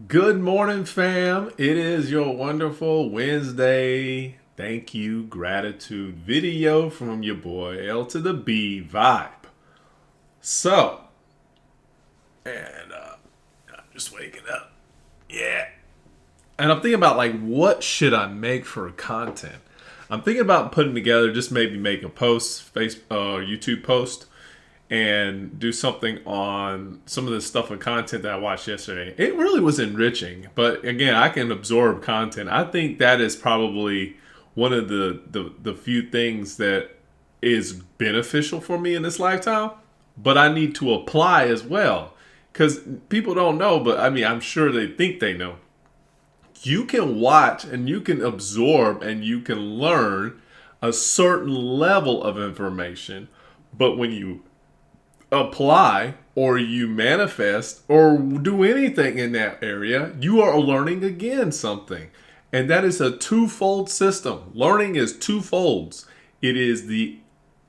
Good morning, fam. It is your wonderful Wednesday thank you gratitude video from your boy L to the B Vibe. So, and I'm just waking up. Yeah. And I'm thinking about like what should I make for content? I'm thinking about putting together just maybe make a post, YouTube post and do something on some of the stuff and content that I watched yesterday. It really was enriching, but again, I can absorb content. I think that is probably one of the few things that is beneficial for me in this lifetime, but I need to apply as well because people don't know, but I mean, I'm sure they think they know. You can watch and you can absorb and you can learn a certain level of information, but when you apply or you manifest or do anything in that area, you are learning again something. And that is a twofold system. Learning is twofolds. It is the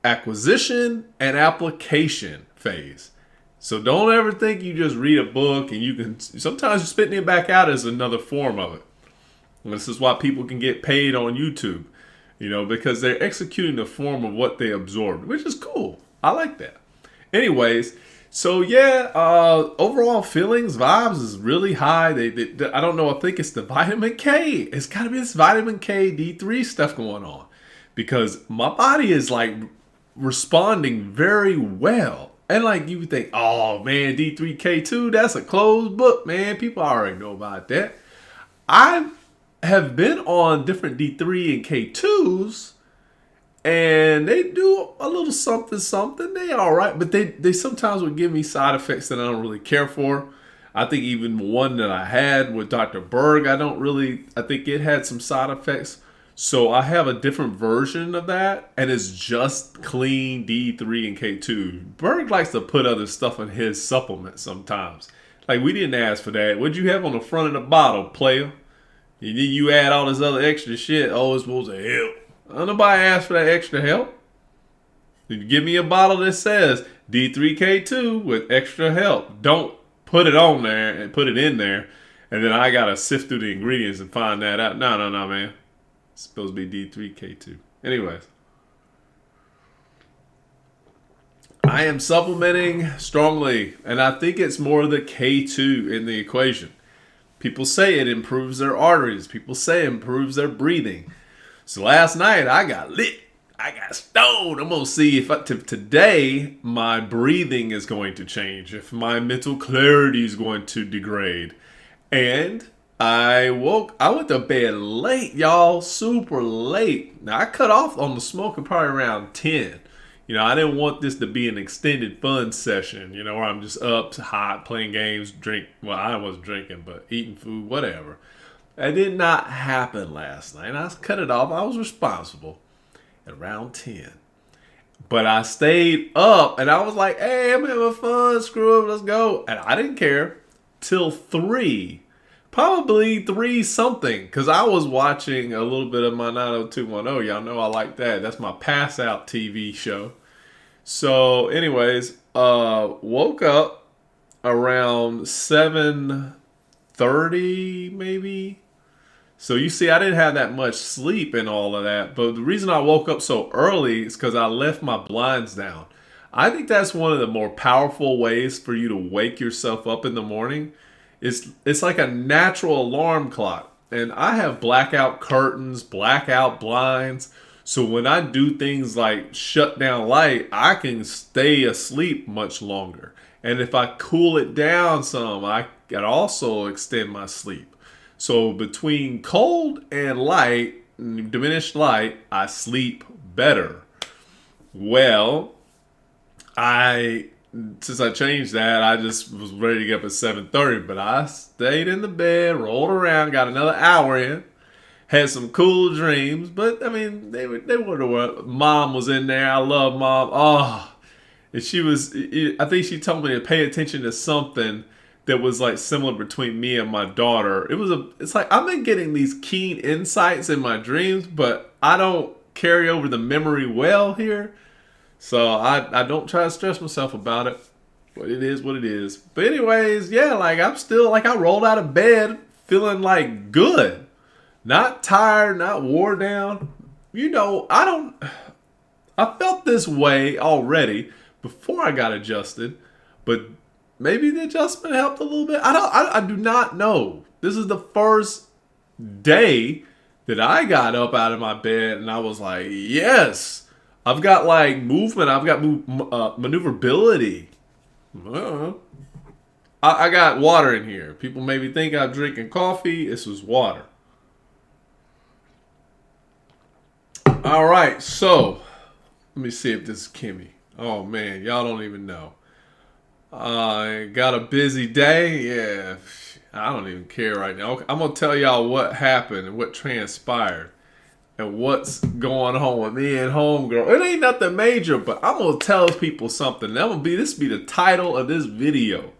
acquisition and application phase. So don't ever think you just read a book and you can sometimes spitting it back out as another form of it. And this is why people can get paid on YouTube, because they're executing the form of what they absorbed, which is cool. I like that. Anyways, so yeah, overall feelings, vibes is really high. I don't know. I think it's the vitamin K. It's got to be this vitamin K D3 stuff going on because my body is like responding very well. And like you would think, oh man, D3K2, that's a closed book, man. People already know about that. I have been on different D3 and K2s and they do a little something something. They all right, but they sometimes would give me side effects that I don't really care for. I think even one that I had with Dr. Berg, I think it had some side effects. So I have a different version of that, and it's just clean D3 and K2. Berg likes to put other stuff in his supplements sometimes. Like, we didn't ask for that. What'd you have on the front of the bottle, player? And then you add all this other extra shit. Oh, it's supposed to help. Nobody asked for that extra help. You give me a bottle that says D3K2 with extra help. Don't put it on there and put it in there, and then I gotta sift through the ingredients and find that out. No, no, no, man. It's supposed to be D3K2. Anyways, I am supplementing strongly, and I think it's more the K2 in the equation. People say it improves their arteries. People say it improves their breathing. So last night I got lit. I got stoned. I'm gonna see if today my breathing is going to change, if my mental clarity is going to degrade. And I went to bed late, y'all, super late. Now I cut off on the smoking probably around 10. I didn't want this to be an extended fun session, where I'm just up hot playing games, well, I wasn't drinking, but eating food, whatever. That did not happen last night. I cut it off. I was responsible at around 10. But I stayed up and I was like, hey, I'm having fun. Screw it. Let's go. And I didn't care till 3. Probably 3 something. Because I was watching a little bit of my 90210. Y'all know I like that. That's my pass out TV show. So anyways, woke up around 7:30 maybe. So you see, I didn't have that much sleep and all of that. But the reason I woke up so early is because I left my blinds down. I think that's one of the more powerful ways for you to wake yourself up in the morning. It's like a natural alarm clock. And I have blackout curtains, blackout blinds. So when I do things like shut down light, I can stay asleep much longer. And if I cool it down some, I can also extend my sleep. So between cold and light, diminished light, I sleep better. Well, since I changed that, I just was ready to get up at 7:30, but I stayed in the bed, rolled around, got another hour in, had some cool dreams. But I mean, they were what. Mom was in there. I love Mom. Oh, and I think she told me to pay attention to something that was like similar between me and my daughter. It's like I've been getting these keen insights in my dreams, but I don't carry over the memory well here. So I don't try to stress myself about it. But it is what it is. But anyways, yeah, like I'm still like I rolled out of bed feeling like good. Not tired, not wore down. You know, I felt this way already before I got adjusted, but maybe the adjustment helped a little bit. I do not know. This is the first day that I got up out of my bed and I was like, yes, I've got like movement. I've got maneuverability. I got water in here. People maybe think I'm drinking coffee. This was water. All right, so let me see if this is Kimmy. Oh man, y'all don't even know. I got a busy day. Yeah, I don't even care right now. I'm gonna tell y'all what happened and what transpired and what's going on with me and homegirl. It ain't nothing major, but I'm gonna tell people something. This be the title of this video.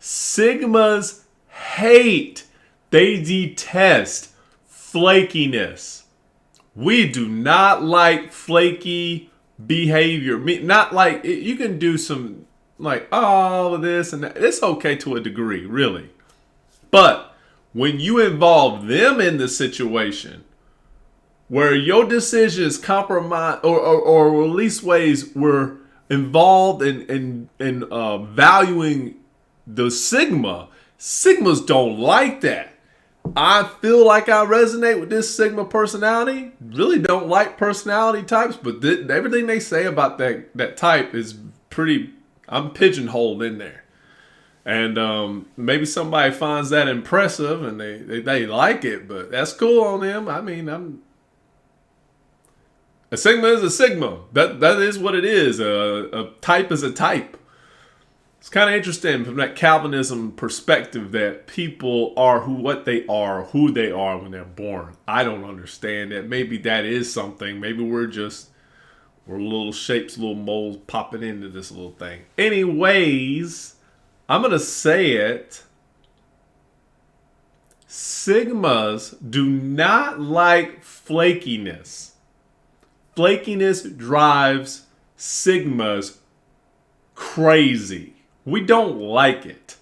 Sigmas hate, they detest flakiness. We do not like flaky behavior. Not like you can do some like all of this and that. It's okay to a degree, really. But when you involve them in the situation where your decisions compromise or at least ways were involved in valuing the Sigmas don't like that. I feel like I resonate with this Sigma personality. Really don't like personality types, but everything they say about that type is pretty. I'm pigeonholed in there, and maybe somebody finds that impressive and they like it, but that's cool on them. I mean, a Sigma is a Sigma. That is what it is. A type is a type. It's kind of interesting from that Calvinism perspective that people are who they are when they're born. I don't understand that. Maybe that is something. Maybe we're little shapes, little moles popping into this little thing. Anyways, I'm going to say it. Sigmas do not like flakiness. Flakiness drives Sigmas crazy. We don't like it.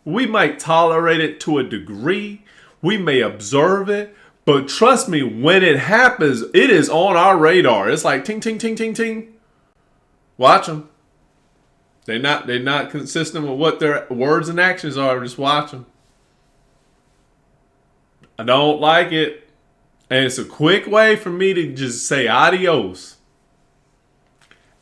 We might tolerate it to a degree. We may observe it. But trust me, when it happens, it is on our radar. It's like ting, ting, ting, ting, ting. Watch them. They're not consistent with what their words and actions are. Just watch them. I don't like it. And it's a quick way for me to just say adios.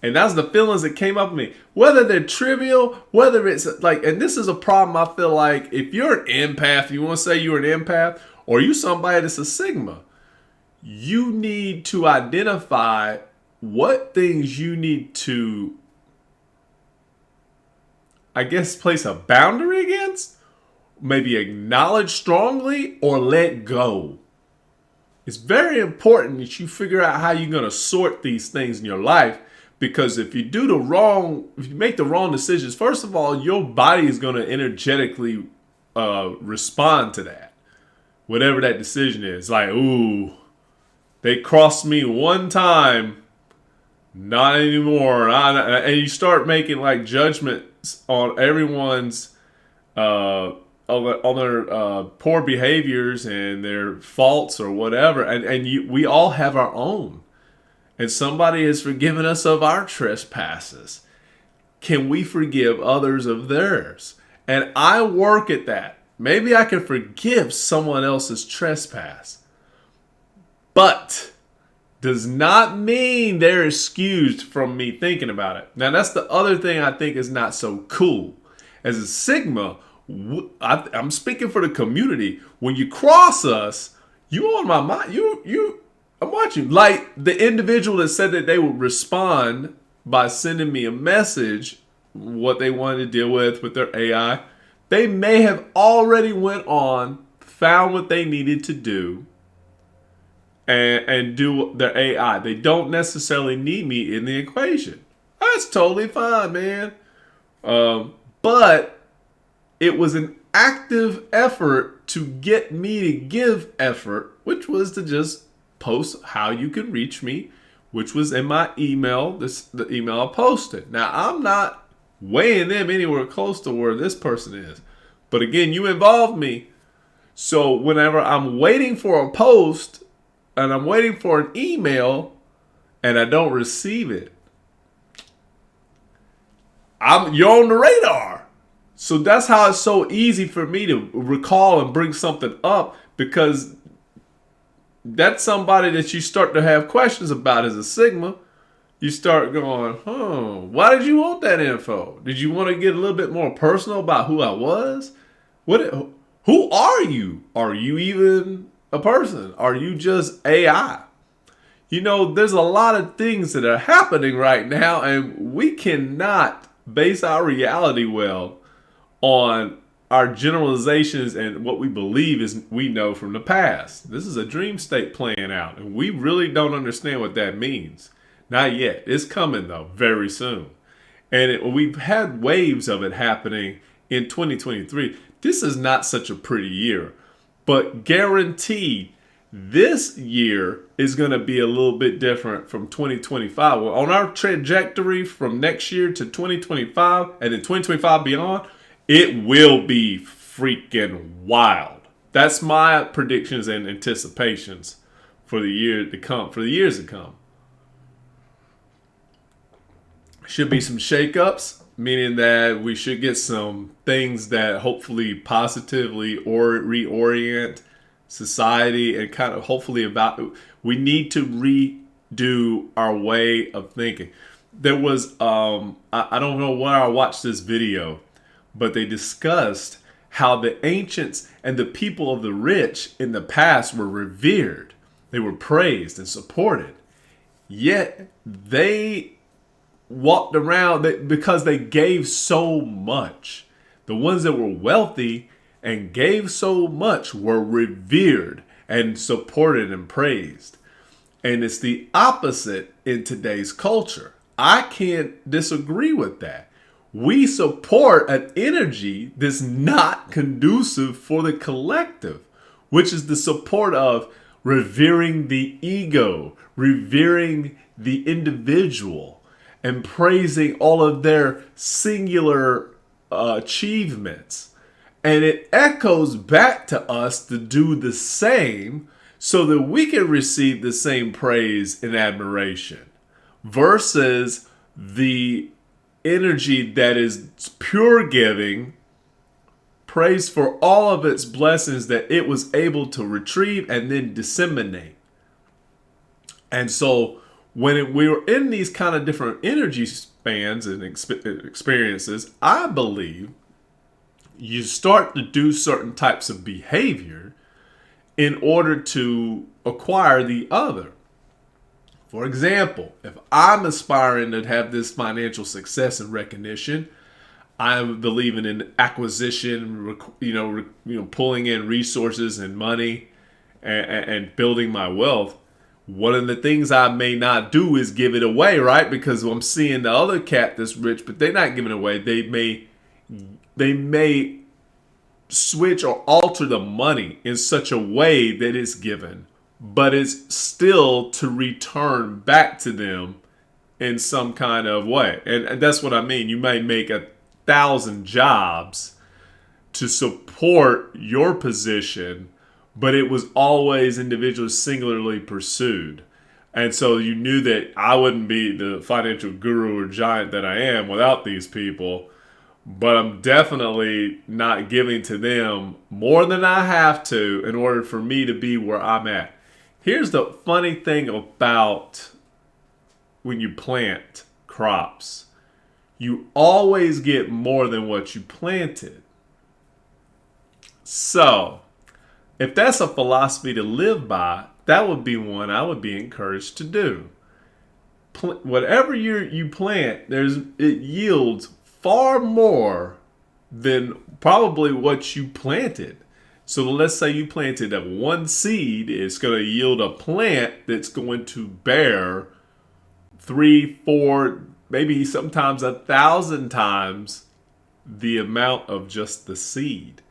And that's the feelings that came up with me. Whether they're trivial, whether it's like, and this is a problem I feel like if you're an empath, you want to say you're an empath, or you somebody that's a Sigma, you need to identify what things you need to, I guess, place a boundary against, maybe acknowledge strongly, or let go. It's very important that you figure out how you're going to sort these things in your life. Because if you make the wrong decisions, first of all, your body is going to energetically respond to that. Whatever that decision is. Like, ooh, they crossed me one time, not anymore. And you start making like judgments on everyone's, on their poor behaviors and their faults or whatever. And we all have our own. And somebody has forgiven us of our trespasses. Can we forgive others of theirs? And I work at that. Maybe I can forgive someone else's trespass. But does not mean they're excused from me thinking about it. Now, that's the other thing I think is not so cool. As a Sigma, I'm speaking for the community. When you cross us, you on my mind. I'm watching. Like the individual that said that they would respond by sending me a message, what they wanted to deal with their AI. They may have already went on, found what they needed to do, and do their AI. They don't necessarily need me in the equation. That's totally fine, man. But it was an active effort to get me to give effort, which was to just post how you can reach me which was in my email, the email I posted. Now, I'm not weighing them anywhere close to where this person is. But again, you involved me. So whenever I'm waiting for a post and I'm waiting for an email and I don't receive it, you're on the radar. So that's how it's so easy for me to recall and bring something up, because that's somebody that you start to have questions about as a Sigma. You start going, why did you want that info? Did you want to get a little bit more personal about who I was? Who are you? Are you even a person? Are you just AI? You know, there's a lot of things that are happening right now, and we cannot base our reality well on our generalizations and what we believe is we know from the past. This is a dream state playing out, and we really don't understand what that means. Not yet. It's coming, though, very soon. And we've had waves of it happening in 2023. This is not such a pretty year, but guaranteed this year is going to be a little bit different from 2025. Well, on our trajectory from next year to 2025 and then 2025 beyond, it will be freaking wild. That's my predictions and anticipations for the years to come. Should be some shakeups, meaning that we should get some things that hopefully positively or reorient society and kind of hopefully we need to redo our way of thinking. There was I don't know where I watched this video, but they discussed how the ancients and the people of the rich in the past were revered. They were praised and supported. Yet they walked around because they gave so much. The ones that were wealthy and gave so much were revered and supported and praised. And it's the opposite in today's culture. I can't disagree with that. We support an energy that's not conducive for the collective, which is the support of revering the ego, revering the individual, and praising all of their singular achievements. And it echoes back to us to do the same so that we can receive the same praise and admiration versus the energy that is pure giving, praise for all of its blessings that it was able to retrieve and then disseminate. And so when we were in these kind of different energy spans and experiences, I believe you start to do certain types of behavior in order to acquire the other. For example, if I'm aspiring to have this financial success and recognition, I'm believing in acquisition, pulling in resources and money and building my wealth. One of the things I may not do is give it away, right? Because I'm seeing the other cat that's rich, but they're not giving it away. They may switch or alter the money in such a way that it's given, but it's still to return back to them in some kind of way. And that's what I mean. You may make 1,000 jobs to support your position, but it was always individually singularly pursued. And so you knew that I wouldn't be the financial guru or giant that I am without these people, but I'm definitely not giving to them more than I have to in order for me to be where I'm at. Here's the funny thing about when you plant crops. You always get more than what you planted. So, if that's a philosophy to live by, that would be one I would be encouraged to do. Whatever you plant, it yields far more than probably what you planted. So let's say you planted one seed, it's going to yield a plant that's going to bear 3, 4, maybe sometimes 1,000 times the amount of just the seed.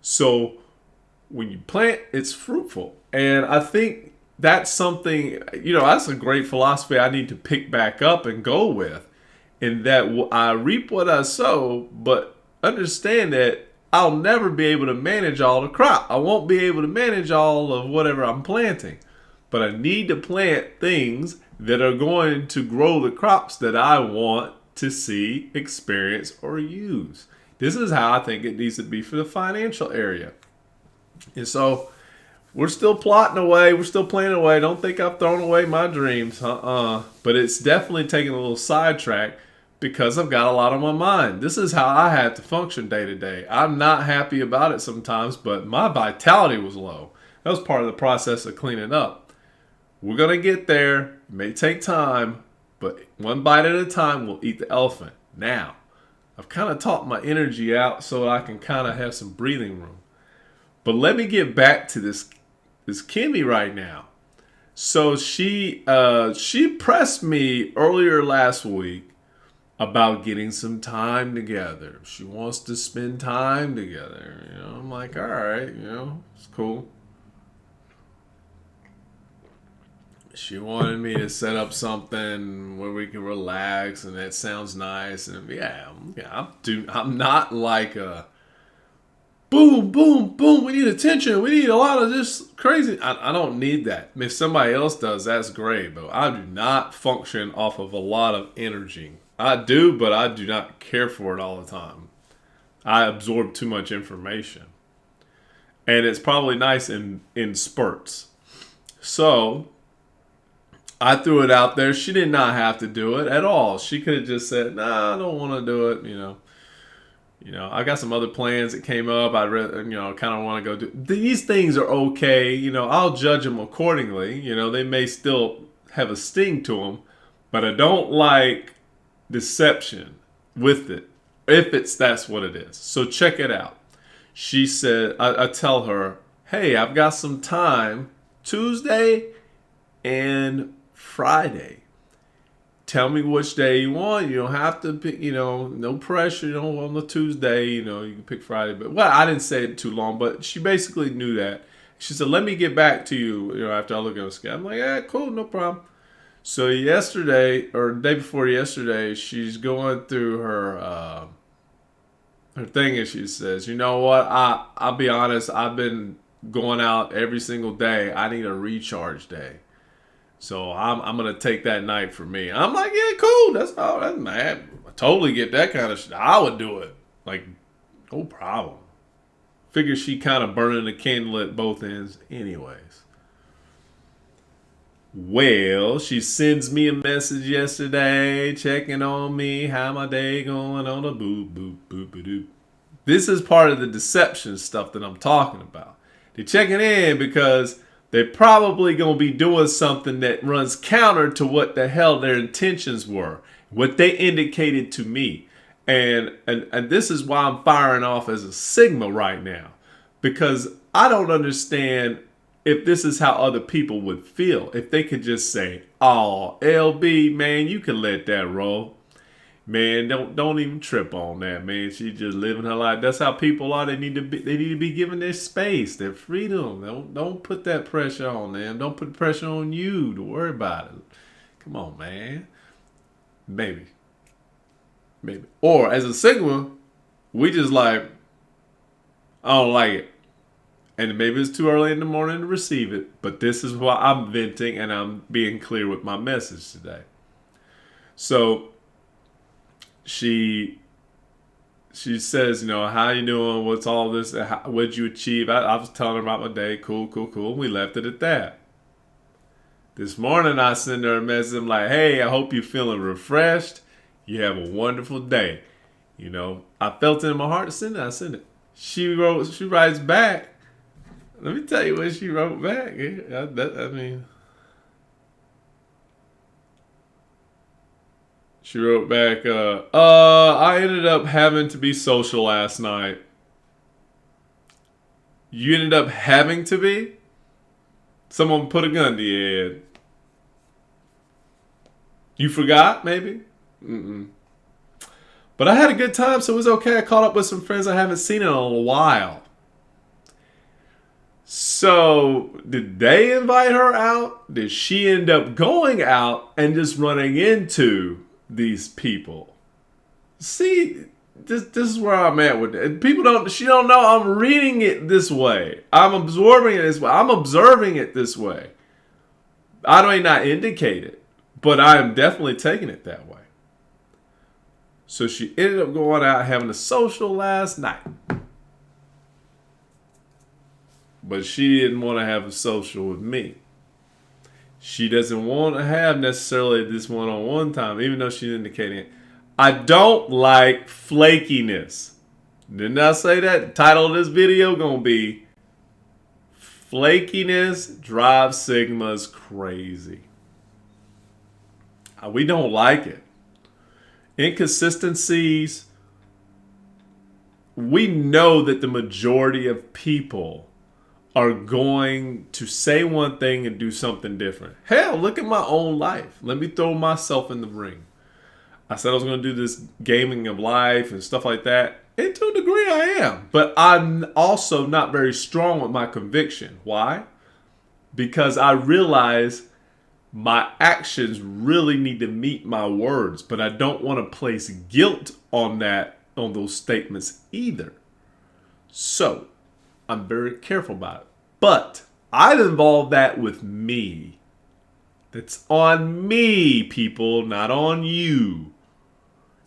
So when you plant, it's fruitful. And I think that's something, that's a great philosophy I need to pick back up and go with. In that I reap what I sow, but understand that I'll never be able to manage all the crop. I won't be able to manage all of whatever I'm planting. But I need to plant things that are going to grow the crops that I want to see, experience, or use. This is how I think it needs to be for the financial area. And so we're still plotting away. We're still planning away. Don't think I've thrown away my dreams. But it's definitely taking a little sidetrack because I've got a lot on my mind. This is how I have to function day to day. I'm not happy about it sometimes, but my vitality was low. That was part of the process of cleaning up. We're going to get there. It may take time, but one bite at a time, we'll eat the elephant. Now, I've kind of talked my energy out so I can kind of have some breathing room. But let me get back to this Kimmy right now. So she pressed me earlier last week about getting some time together. She wants to spend time together. I'm like, all right, it's cool. She wanted me to set up something where we can relax, and that sounds nice. And I'm not like a boom, boom, boom. We need attention. We need a lot of this crazy. I don't need that. If somebody else does, that's great. But I do not function off of a lot of energy. I do, but I do not care for it all the time. I absorb too much information. And it's probably nice in spurts. So I threw it out there. She did not have to do it at all. She could have just said, nah, I don't want to do it, I got some other plans that came up. I'd rather, kind of want to go do. These things are okay. I'll judge them accordingly. They may still have a sting to them, but I don't like deception with it, if that's what it is. So check it out. She said, I tell her, hey, I've got some time Tuesday and Friday. Tell me which day you want. You don't have to pick, no pressure. On the Tuesday, you can pick Friday. But I didn't say it too long, but she basically knew that. She said, let me get back to you, after I look at the schedule. I'm like, yeah, cool, no problem. So yesterday, or the day before yesterday, she's going through her thing, and she says, you know what, I'll be honest, I've been going out every single day. I need a recharge day. So I'm going to take that night for me. I'm like, yeah, cool. That's all. That's mad. I totally get that kind of shit. I would do it. Like, no problem. Figure she kind of burning the candle at both ends anyways. Well, she sends me a message yesterday, checking on me, how my day going on a boop, boop, boop, boop. This is part of the deception stuff that I'm talking about. They're checking in because they're probably going to be doing something that runs counter to what the hell their intentions were, what they indicated to me. And this is why I'm firing off as a Sigma right now, because I don't understand if this is how other people would feel. If they could just say, oh, LB, man, you can let that roll. Man, don't even trip on that, man. She just living her life. That's how people are. They need to be given their space, their freedom. Don't put that pressure on them. Don't put pressure on you to worry about it. Come on, man. Maybe. Or as a Sigma, we just like, I don't like it. And maybe it's too early in the morning to receive it, but this is why I'm venting and I'm being clear with my message today. So she says, how you doing? What's all this? What'd you achieve? I was telling her about my day. Cool. We left it at that. This morning I send her a message. I'm like, hey, I hope you're feeling refreshed. You have a wonderful day. I felt it in my heart to send it. I send it. She writes back. Let me tell you what she wrote back. She wrote back, I ended up having to be social last night. You ended up having to be? Someone put a gun to your head. You forgot, maybe? Mm-mm. But I had a good time, so it was okay. I caught up with some friends I haven't seen in a while. So, did they invite her out? Did she end up going out and just running into these people? See, this is where I'm at with it. People don't. She don't know. I'm reading it this way. I'm absorbing it this way. I'm observing it this way. I may not indicate it, but I am definitely taking it that way. So she ended up going out having a social last night. But she didn't want to have a social with me. She doesn't want to have necessarily this one-on-one time, even though she's indicating it. I don't like flakiness. Didn't I say that? The title of this video gonna be Flakiness Drives Sigmas Crazy. We don't like it. Inconsistencies. We know that the majority of people are going to say one thing and do something different. Hell, look at my own life. Let me throw myself in the ring. I said I was going to do this gaming of life and stuff like that. And to a degree I am. But I'm also not very strong with my conviction. Why? Because I realize my actions really need to meet my words. But I don't want to place guilt on those statements either. So, I'm very careful about it. But I've involved that with me. That's on me, people, not on you.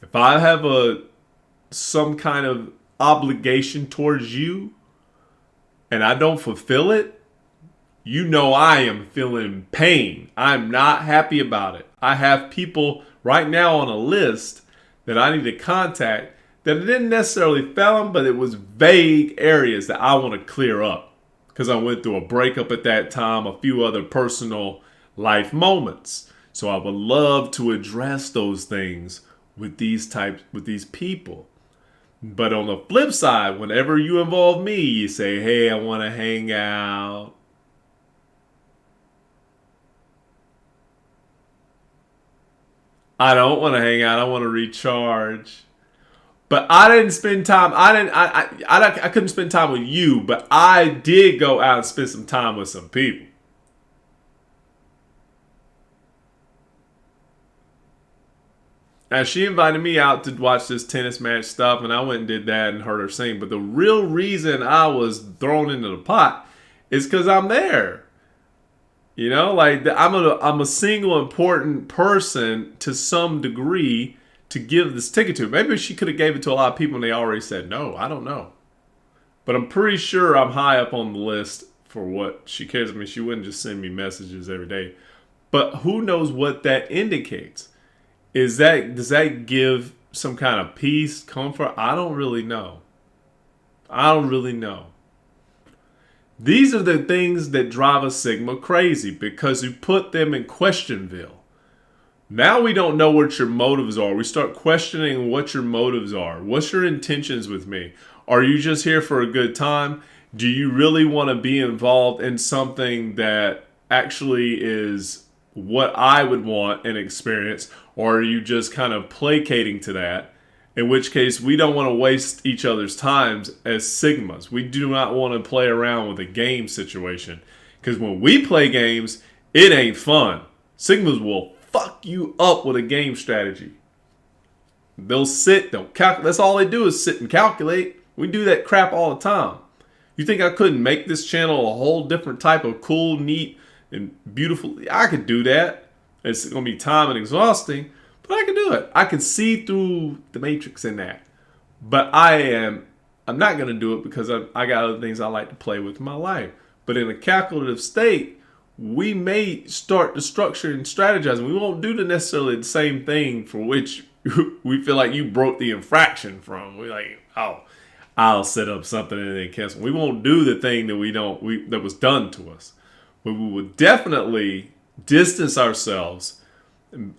If I have some kind of obligation towards you and I don't fulfill it, you know I am feeling pain. I'm not happy about it. I have people right now on a list that I need to contact that I didn't necessarily fail them, but it was vague areas that I want to clear up because I went through a breakup at that time, a few other personal life moments. So I would love to address those things with these people. But on the flip side, whenever you involve me, you say, hey, I want to hang out. I don't want to hang out. I want to recharge. But I didn't spend time. I couldn't spend time with you, but I did go out and spend some time with some people. And she invited me out to watch this tennis match stuff, and I went and did that and heard her sing. But the real reason I was thrown into the pot is because I'm there. You know, like I'm a single important person to some degree to give this ticket to. Maybe she could have gave it to a lot of people and they already said no. I don't know. But I'm pretty sure I'm high up on the list for what she cares. I mean, she wouldn't just send me messages every day. But who knows what that indicates? Does that give some kind of peace, comfort? I don't really know. These are the things that drive a Sigma crazy because you put them in questionville. Now we don't know what your motives are. We start questioning what your motives are. What's your intentions with me? Are you just here for a good time? Do you really want to be involved in something that actually is what I would want and experience? Or are you just kind of placating to that? In which case, we don't want to waste each other's times as Sigmas. We do not want to play around with a game situation. Because when we play games, it ain't fun. Sigmas will fuck you up with a game strategy. They'll calculate. That's all they do is sit and calculate. We do that crap all the time. You think I couldn't make this channel a whole different type of cool, neat, and beautiful? I could do that. It's going to be time and exhausting, but I can do it. I can see through the matrix in that. But I'm not going to do it because I got other things I like to play with in my life. But in a calculative state, we may start to structure and strategize. We won't do necessarily the same thing for which we feel like you broke the infraction from. We're like, oh, I'll set up something and then cancel. We won't do the thing that that was done to us. But we will definitely distance ourselves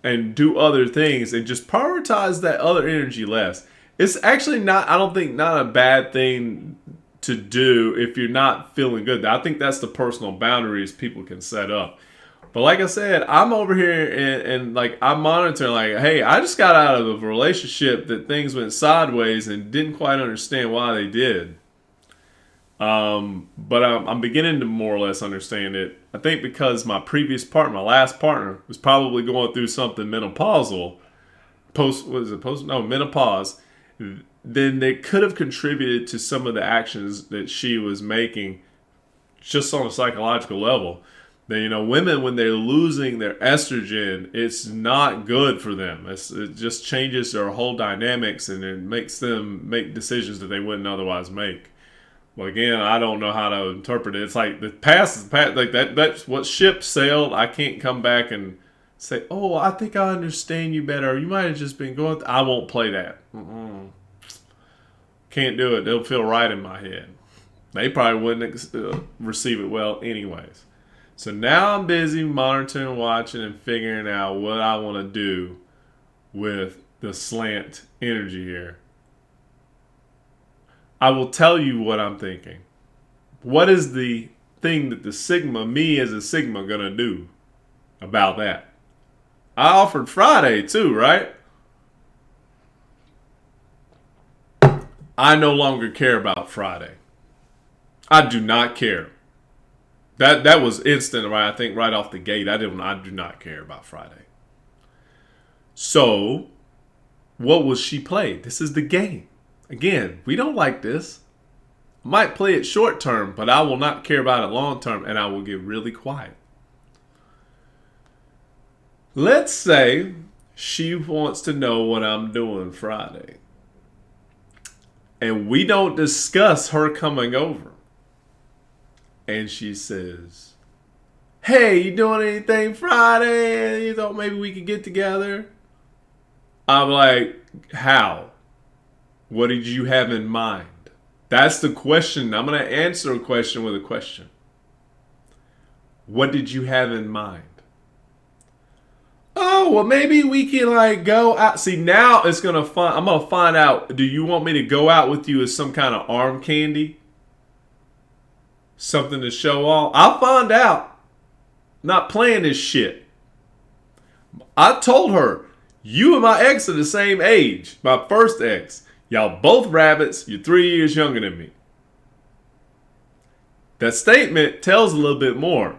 and do other things and just prioritize that other energy less. It's actually not a bad thing to do if you're not feeling good. I think that's the personal boundaries people can set up. But like I said, I'm over here and like I'm monitoring like, hey, I just got out of a relationship that things went sideways and didn't quite understand why they did. But I'm beginning to more or less understand it. I think because my previous partner, my last partner, was probably going through something menopausal, menopause. Then they could have contributed to some of the actions that she was making, just on a psychological level. That, women, when they're losing their estrogen, it's not good for them. It just changes their whole dynamics, and it makes them make decisions that they wouldn't otherwise make. Well, again, I don't know how to interpret it. It's like the past is past. Like that's what ship sailed. I can't come back and say, "Oh, I think I understand you better." You might have just been going. I won't play that. Can't do it. It'll feel right in my head. They probably wouldn't receive it well, anyways. So now I'm busy monitoring, watching, and figuring out what I want to do with the slant energy here. I will tell you what I'm thinking. What is the thing that the Sigma, me as a Sigma, gonna do about that? I offered Friday too, right? I no longer care about Friday. I do not care. That was instant, right? I think right off the gate, I do not care about Friday. So, what will she play? This is the game. Again, we don't like this. I might play it short term, but I will not care about it long term, and I will get really quiet. Let's say she wants to know what I'm doing Friday, and we don't discuss her coming over. And she says, "Hey, you doing anything Friday? You thought maybe we could get together?" I'm like, "How? What did you have in mind?" That's the question. I'm going to answer a question with a question. What did you have in mind? Oh, well, maybe we can go out. See, now I'm going to find out. Do you want me to go out with you as some kind of arm candy? Something to show off? I'll find out. Not playing this shit. I told her, you and my ex are the same age. My first ex. Y'all both rabbits. You're 3 years younger than me. That statement tells a little bit more.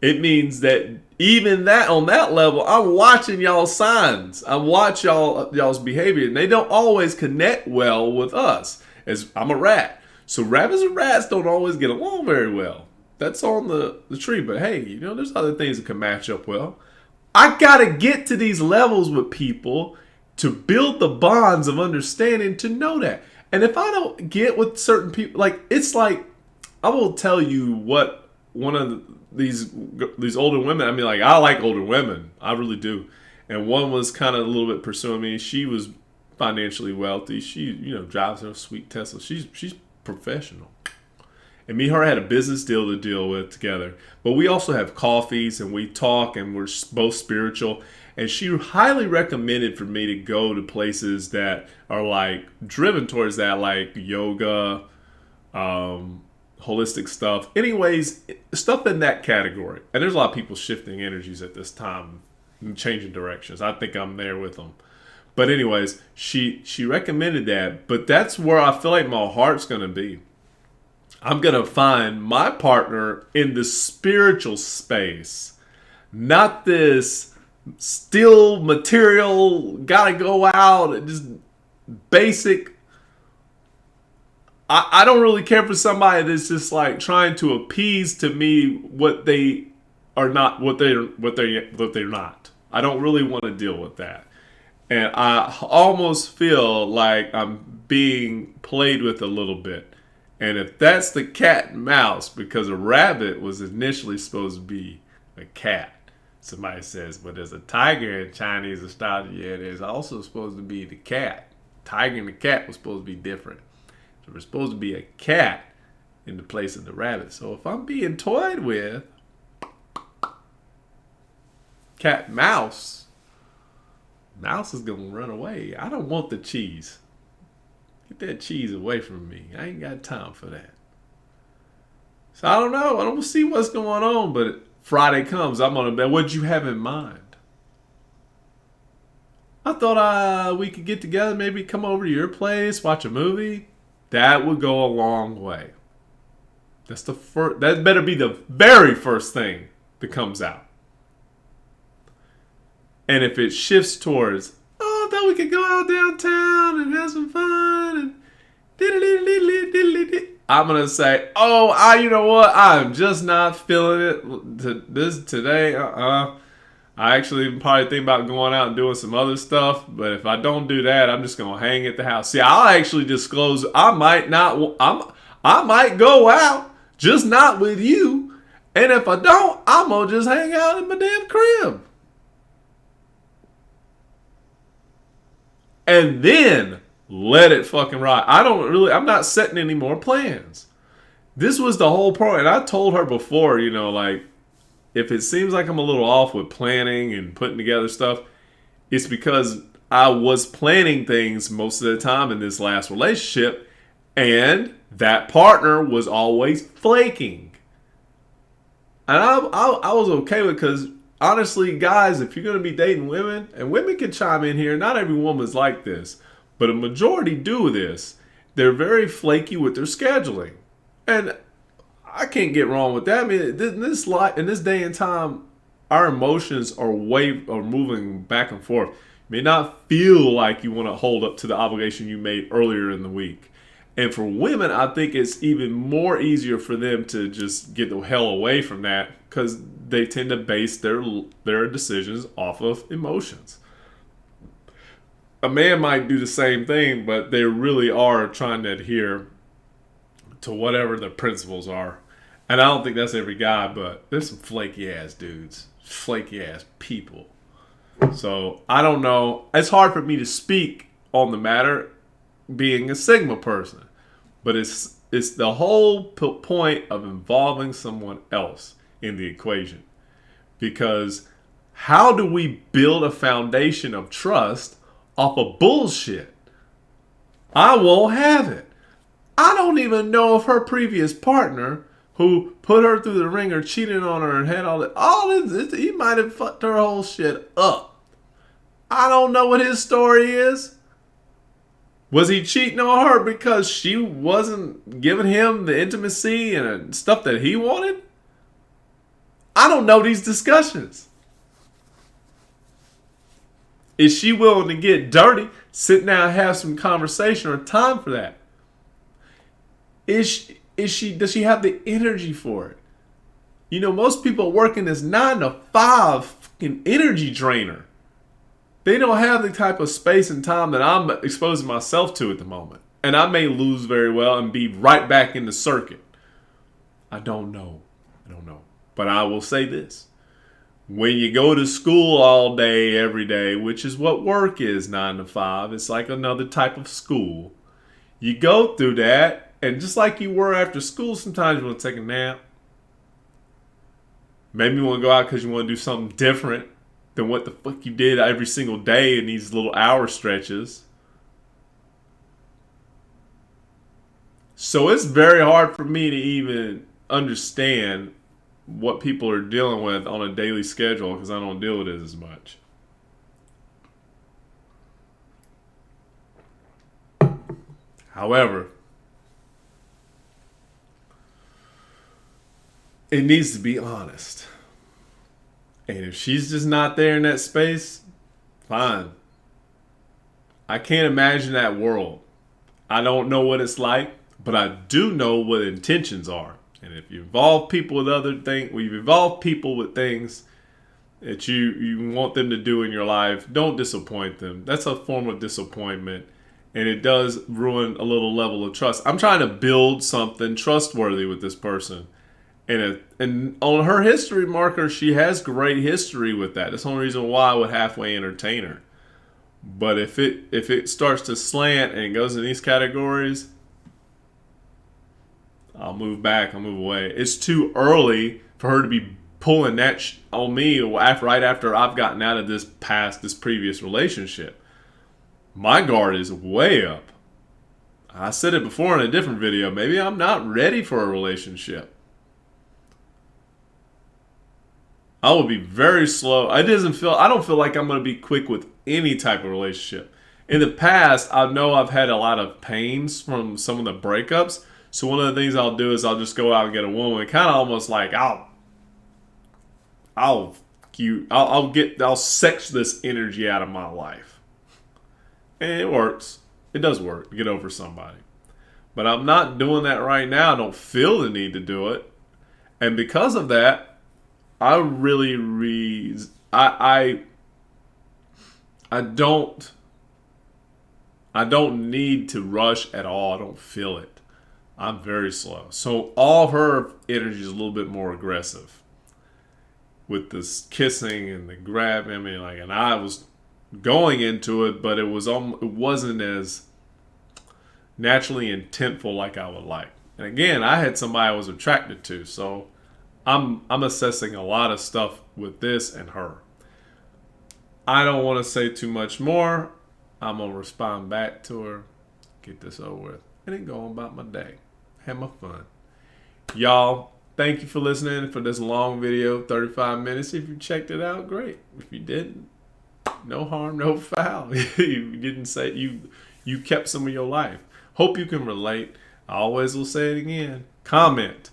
It means that even that on that level, I'm watching y'all's signs. I watch y'all's behavior, and they don't always connect well with us. As I'm a rat. So rabbits and rats don't always get along very well. That's on the tree. But hey, there's other things that can match up well. I gotta get to these levels with people to build the bonds of understanding to know that. And if I don't get with certain people, it's like I will tell you what one of these older women. I mean, I like older women. I really do. And one was kind of a little bit pursuing me. She was financially wealthy. She drives her sweet Tesla. She's professional. And me and her had a business deal to deal with together. But we also have coffees and we talk and we're both spiritual. And she highly recommended for me to go to places that are driven towards that, like yoga, holistic stuff. Anyways, stuff in that category. And there's a lot of people shifting energies at this time and changing directions. I think I'm there with them. But anyways, she recommended that. But that's where I feel like my heart's going to be. I'm going to find my partner in the spiritual space. Not this still material, got to go out, and just basic. I don't really care for somebody that's just trying to appease to me what they are not, what they're not. I don't really want to deal with that. And I almost feel like I'm being played with a little bit. And if that's the cat and mouse, because a rabbit was initially supposed to be a cat. Somebody says, but there's a tiger in Chinese astrology. Yeah, there's also supposed to be the cat. Tiger and the cat was supposed to be different. So we're supposed to be a cat in the place of the rabbit. So if I'm being toyed with, cat mouse, mouse is going to run away. I don't want the cheese. Get that cheese away from me. I ain't got time for that. So I don't know. I don't see what's going on. But Friday comes, I'm on a bed. What'd you have in mind? I thought we could get together, maybe come over to your place, watch a movie. That would go a long way. That's the first. That better be the very first thing that comes out. And if it shifts towards, oh, I thought we could go out downtown and have some fun, and I'm gonna say, oh, you know what? I'm just not feeling it today. I actually probably think about going out and doing some other stuff, but if I don't do that, I'm just gonna hang at the house. See, I'll actually disclose I might not. I might go out, just not with you. And if I don't, I'm gonna just hang out in my damn crib. And then let it fucking ride. I'm not setting any more plans. This was the whole point. And I told her before, like, if it seems like I'm a little off with planning and putting together stuff, it's because I was planning things most of the time in this last relationship, and that partner was always flaking. And I was okay with it because, honestly, guys, if you're going to be dating women, and women can chime in here, not every woman's like this, but a majority do this. They're very flaky with their scheduling. And I can't get wrong with that. I mean, in this day and time, our emotions are moving back and forth. You may not feel like you want to hold up to the obligation you made earlier in the week. And for women, I think it's even more easier for them to just get the hell away from that because they tend to base their decisions off of emotions. A man might do the same thing, but they really are trying to adhere to whatever the principles are. And I don't think that's every guy, but there's some flaky ass dudes, flaky ass people. So I don't know. It's hard for me to speak on the matter, being a Sigma person, but it's the whole point of involving someone else in the equation. Because how do we build a foundation of trust off of bullshit? I won't have it. I don't even know if her previous partner, who put her through the ringer, cheated on her, and had all this, he might have fucked her whole shit up. I don't know what his story is. Was he cheating on her because she wasn't giving him the intimacy and stuff that he wanted? I don't know these discussions. Is she willing to get dirty, sit down and have some conversation or time for that? Does she have the energy for it? Most people working this 9 to 5 fucking energy drainer. They don't have the type of space and time that I'm exposing myself to at the moment. And I may lose very well and be right back in the circuit. I don't know. But I will say this. When you go to school all day, every day, which is what work is, 9 to 5, it's like another type of school. You go through that, and just like you were after school, sometimes you want to take a nap. Maybe you want to go out because you want to do something different than what the fuck you did every single day in these little hour stretches. So it's very hard for me to even understand what people are dealing with on a daily schedule because I don't deal with it as much. However, it needs to be honest. And if she's just not there in that space, fine. I can't imagine that world. I don't know what it's like, but I do know what intentions are. And if you involve people with other things, you involve people with things that you want them to do in your life, don't disappoint them. That's a form of disappointment. And it does ruin a little level of trust. I'm trying to build something trustworthy with this person. And on her history marker, she has great history with that. That's the only reason why I would halfway entertain her. But if it starts to slant and it goes in these categories, I'll move back. I'll move away. It's too early for her to be pulling that on me right after I've gotten out of this previous relationship. My guard is way up. I said it before in a different video. Maybe I'm not ready for a relationship. I will be very slow. I don't feel like I'm going to be quick with any type of relationship. In the past, I know I've had a lot of pains from some of the breakups. So one of the things I'll do is I'll just go out and get a woman, kind of almost like I'll sex this energy out of my life, and it works. It does work to get over somebody, but I'm not doing that right now. I don't feel the need to do it, and because of that, I really I don't need to rush at all. I don't feel it. I'm very slow. So all of her energy is a little bit more aggressive with this kissing and the grabbing. I mean, like, and I was going into it, but it wasn't as naturally intentful like I would like. And again, I had somebody I was attracted to, so I'm assessing a lot of stuff with this and her. I don't want to say too much more. I'm gonna respond back to her, get this over with, and then go on about my day. Have my fun. Y'all, thank you for listening for this long video, 35 minutes. If you checked it out, great. If you didn't, no harm, no foul. You didn't say you kept some of your life. Hope you can relate. I always will say it again. Comment.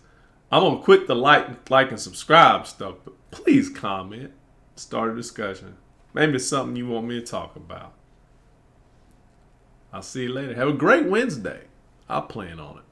I'm gonna quit the like and subscribe stuff, but please comment. Start a discussion. Maybe it's something you want me to talk about. I'll see you later. Have a great Wednesday. I'll plan on it.